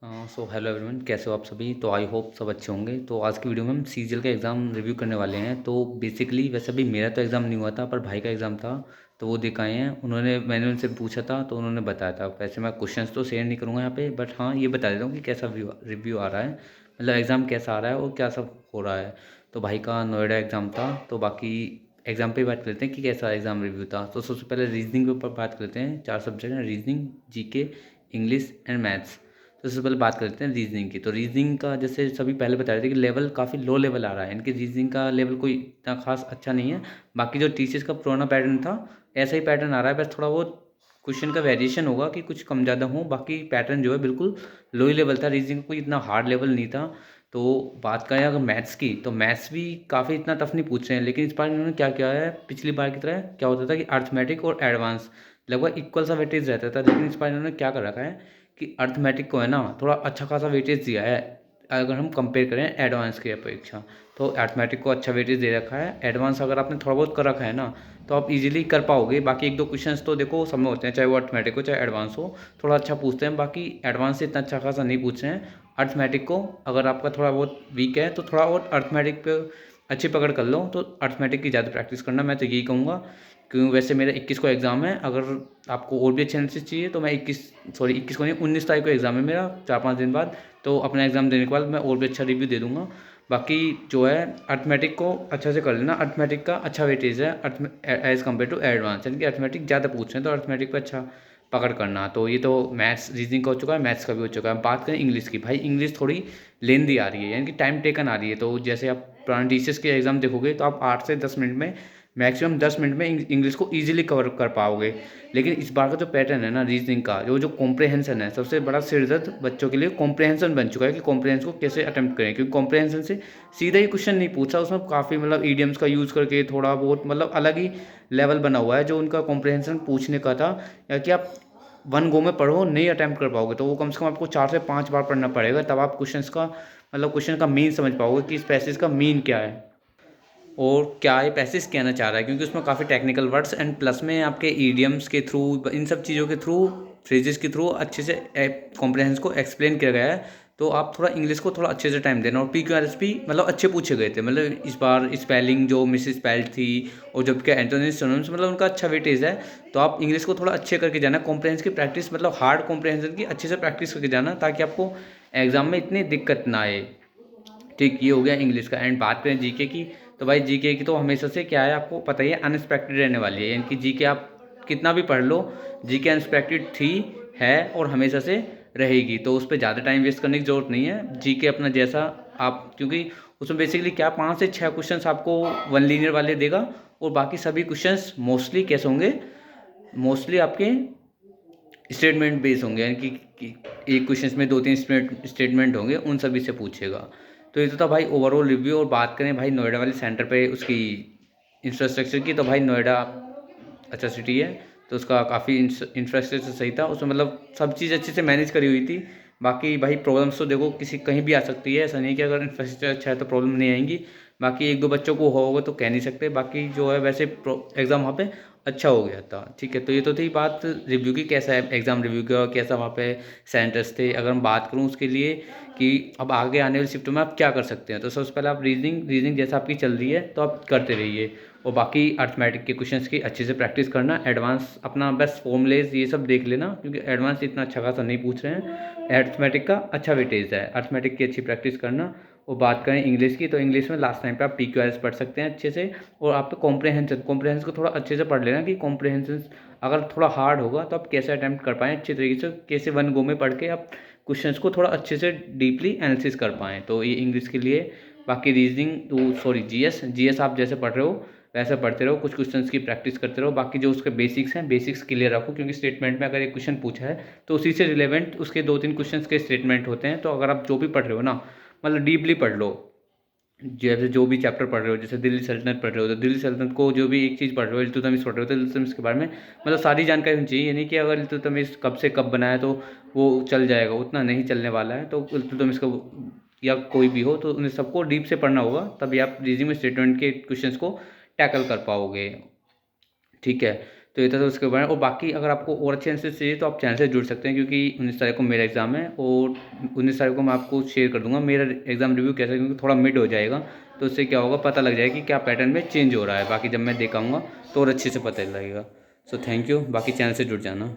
So hello everyone, कैसे हो आप सभी। तो आई होप सब अच्छे होंगे। तो आज की वीडियो में हम सीजीएल का एग्ज़ाम रिव्यू करने वाले हैं। तो बेसिकली वैसे अभी मेरा तो एग्ज़ाम नहीं हुआ था, पर भाई का एग्ज़ाम था। तो वो दिखाए हैं उन्होंने, मैंने उनसे पूछा था तो उन्होंने बताया था। वैसे मैं क्वेश्चंस तो शेयर नहीं करूँगा यहाँ पे, बट हाँ ये बता देता हूँ कि कैसा रिव्यू आ रहा है, मतलब एग्ज़ाम कैसा आ रहा है और क्या सब हो रहा है। तो भाई का नोएडा एग्ज़ाम था। तो बाकी एग्ज़ाम पे बात करते हैं कि कैसा एग्ज़ाम रिव्यू था। तो सबसे पहले रीजनिंग के ऊपर बात करते हैं। 4 सब्जेक्ट हैं, reasoning, GK, English and maths. तो सबसे पहले बात करते हैं रीजनिंग की। तो रीजनिंग का जैसे सभी पहले बता रहे थे कि लेवल काफ़ी लो लेवल आ रहा है, इनकी रीजनिंग का लेवल कोई इतना खास अच्छा नहीं है। बाकी जो टीचर्स का पुराना पैटर्न था ऐसा ही पैटर्न आ रहा है, बस थोड़ा बहुत क्वेश्चन का वेरिएशन होगा कि कुछ कम ज़्यादा हो। बाकी पैटर्न जो है बिल्कुल लो ही लेवल था, रीजनिंग कोई इतना हार्ड लेवल नहीं था। तो बात करें अगर मैथ्स की, तो मैथ्स भी काफ़ी इतना टफ नहीं पूछ रहे हैं, लेकिन इस बार इन्होंने क्या किया है, पिछली बार की तरह क्या होता था कि अर्थमेटिक और एडवांस लगभग इक्वल सा वेटेज रहता था, लेकिन इस बार इन्होंने क्या कर रखा है कि अर्थमेटिक को है ना थोड़ा अच्छा खासा वेटेज दिया है। अगर हम कंपेयर करें एडवांस की अपेक्षा, तो अर्थमेटिक को अच्छा वेटेज दे रखा है। एडवांस अगर आपने थोड़ा बहुत कर रखा है ना, तो आप इजीली कर पाओगे। बाकी एक दो क्वेश्चंस तो देखो सब में होते हैं, चाहे वो अर्थमेटिक हो चाहे एडवांस हो, थोड़ा अच्छा पूछते हैं। बाकी एडवांस से इतना अच्छा खासा नहीं पूछ रहे हैं। अर्थमेटिक को अगर आपका थोड़ा बहुत वीक है तो थोड़ा बहुत अर्थमेटिक पे अच्छी पकड़ कर लो, तो अर्थमेटिक की ज़्यादा प्रैक्टिस करना, मैं तो यही कहूँगा। क्योंकि वैसे मेरा 21 को एग्ज़ाम है। अगर आपको और भी अच्छे एनालिसिस चाहिए तो मैं 21 को नहीं, 19 तारीख को एग्ज़ाम है मेरा, 4-5 दिन बाद। तो अपना एग्ज़ाम देने के बाद मैं और भी अच्छा रिव्यू दे दूँगा। बाकी जो है अर्थमेटिक को अच्छे से कर लेना। अर्थमेटिक का अच्छा वेटेज है एज़ कम्पेयर टू एडवांस, यानी कि अर्थमेटिक ज़्यादा पूछ रहे हैं तो अर्थमेटिक पर अच्छा पकड़ करना। तो ये तो मैथ्स रीजनिंग का हो चुका है, मैथ्स का भी हो चुका है। बात करें इंग्लिश की, भाई इंग्लिश थोड़ी लेंदी आ रही है, यानी कि टाइम टेकन आ रही है। तो जैसे आप पुराने टीचर्स के एग्ज़ाम देखोगे तो आप 8 से 10 मिनट में, मैक्सिमम 10 मिनट में इंग्लिश को ईजिली कवर कर पाओगे। लेकिन इस बार का जो पैटर्न है ना रीजनिंग का, जो कॉम्प्रहेंसन है, सबसे बड़ा सिरदर्द बच्चों के लिए कॉम्प्रहेंसन बन चुका है कि कॉम्प्रहेंसन को कैसे अटेम्प्ट करें। क्योंकि कॉम्प्रहेंसन से सीधा ही क्वेश्चन नहीं पूछा, उसमें काफ़ी मतलब ईडियम्स का यूज़ करके थोड़ा बहुत मतलब अलग ही लेवल बना हुआ है जो उनका कॉम्प्रहेंसन पूछने का था। या कि आप वन गो में पढ़ो नहीं अटैम्प्ट कर पाओगे, तो वो कम से कम आपको 4 से 5 बार पढ़ना पड़ेगा, तब आप क्वेश्चन का मीन समझ पाओगे कि इस पैसेज का मीन क्या है और क्या ये पैसेज कहना चाह रहा है। क्योंकि उसमें काफ़ी टेक्निकल वर्ड्स एंड प्लस में आपके ईडियम्स के थ्रू, इन सब चीज़ों के थ्रू, फ्रेजेस के थ्रू अच्छे से कॉम्प्रहेंस को एक्सप्लेन किया गया है। तो आप थोड़ा इंग्लिश को थोड़ा अच्छे से टाइम देना। और PQRS भी मतलब अच्छे पूछे गए थे, मतलब इस बार स्पेलिंग जो मिस स्पेल्ड थी, और जबकि एंटोनी सिनोनिम्स मतलब उनका अच्छा वेटेज है। तो आप इंग्लिश को थोड़ा अच्छे करके जाना, कॉम्प्रहेंस की प्रैक्टिस, मतलब हार्ड कॉम्प्रहेंशन की अच्छे से प्रैक्टिस करके जाना, ताकि आपको एग्जाम में इतनी दिक्कत ना आए। ठीक, ये हो गया इंग्लिश का। एंड बात करें जीके की, तो भाई जीके की तो हमेशा से क्या है आपको पता ही है, अनएक्सपेक्टेड रहने वाली है। यानी कि जीके आप कितना भी पढ़ लो, जीके अनएक्सपेक्टेड थी, है और हमेशा से रहेगी। तो उस पर ज़्यादा टाइम वेस्ट करने की ज़रूरत नहीं है। जीके अपना जैसा आप, क्योंकि उसमें बेसिकली क्या 5 से 6 क्वेश्चन आपको वन लीनियर वाले देगा, और बाकी सभी क्वेश्चन मोस्टली कैसे होंगे, मोस्टली आपके स्टेटमेंट बेस होंगे। यानी कि एक क्वेश्चन में 2-3 स्टेटमेंट होंगे, उन सभी से पूछेगा। तो ये तो था भाई ओवरऑल रिव्यू। और बात करें भाई नोएडा वाले सेंटर पे उसकी इंफ्रास्ट्रक्चर की, तो भाई नोएडा अच्छा सिटी है, तो उसका काफ़ी इंफ्रास्ट्रक्चर सही था उसमें, मतलब सब चीज़ अच्छे से मैनेज करी हुई थी। बाकी भाई प्रॉब्लम्स तो देखो किसी कहीं भी आ सकती है, ऐसा नहीं कि अगर इंफ्रास्ट्रक्चर अच्छा है तो प्रॉब्लम नहीं आएंगी। बाकी एक दो बच्चों को होगा तो कह नहीं सकते। बाकी जो है वैसे एग्ज़ाम वहाँ पे अच्छा हो गया था। ठीक है, तो ये तो थी बात रिव्यू की, कैसा है एग्ज़ाम रिव्यू का, कैसा वहाँ पे सेंटर्स थे। अगर हम बात करूँ उसके लिए कि अब आगे आने वाली शिफ्ट में आप क्या कर सकते हैं, तो सबसे पहले आप रीजनिंग जैसा आपकी चल रही है तो आप करते रहिए। और बाकी अर्थमेटिक के क्वेश्चंस की अच्छे से प्रैक्टिस करना। एडवांस अपना बस फॉर्मूलेज ये सब देख लेना, क्योंकि एडवांस इतना अच्छा खासा नहीं पूछ रहे हैं। अर्थमेटिक का अच्छा वेटेज है, अर्थमेटिक की अच्छी प्रैक्टिस करना। और बात करें इंग्लिश की, तो इंग्लिश में लास्ट टाइम पे आप PQRS पढ़ सकते हैं अच्छे से। और आप कॉम्प्रहेंशन को थोड़ा अच्छे से पढ़ लेना कि कॉम्प्रहेंशन अगर थोड़ा हार्ड होगा तो आप कैसे अटैम्प्ट कर पाएँ अच्छे तरीके से, कैसे वन गो में पढ़ के आप क्वेश्चंस को थोड़ा अच्छे से डीपली एनालिसिस कर पाएँ। तो ये इंग्लिश के लिए। बाकी रीजनिंग तो सॉरी जीएस आप जैसे पढ़ रहे हो वैसे पढ़ते रहो, कुछ क्वेश्चंस की प्रैक्टिस करते रहो। बाकी जो उसके बेसिक्स हैं, बेसिक्स क्लियर रखो, क्योंकि स्टेटमेंट में अगर एक क्वेश्चन पूछा है तो उसी से रिलेवेंट उसके 2-3 क्वेश्चंस के स्टेटमेंट होते हैं। तो अगर आप जो भी पढ़ रहे हो ना, मतलब डीपली पढ़ लो। जैसे जो भी चैप्टर पढ़ रहे हो, जैसे दिल्ली सल्तनत पढ़ रहे हो तो दिल्ली सल्तनत को जो भी एक चीज़ पढ़ रहे हो, इल्तुतमिश पढ़ रहे हो तो इल्तुतमिश के बारे में मतलब सारी जानकारी होनी चाहिए। यानी कि अगर इल्तुतमिश कब से कब बनाया तो वो चल जाएगा, उतना नहीं चलने वाला है। तो इल्तुतमिश का या कोई भी हो तो उन्हें सबको डीप से पढ़ना होगा, तभी आप रीजनिंग में स्टेटमेंट के क्वेश्चंस को टैकल कर पाओगे। ठीक है, तो ये था तो उसके बारे में। और बाकी अगर आपको और अच्छे आंसर चाहिए तो आप चैनल से जुड़ सकते हैं, क्योंकि 19 तारीख को मेरा एग्ज़ाम है और 19 तारीख को मैं आपको शेयर कर दूंगा मेरा एग्ज़ाम रिव्यू कैसा है, क्योंकि थोड़ा मिड हो जाएगा तो उससे क्या होगा, पता लग जाएगा कि क्या पैटर्न में चेंज हो रहा है। बाकी जब मैं देखाऊँगा तो और अच्छे से पता लगेगा। सो थैंक यू, बाकी चैनल से जुड़ जाना।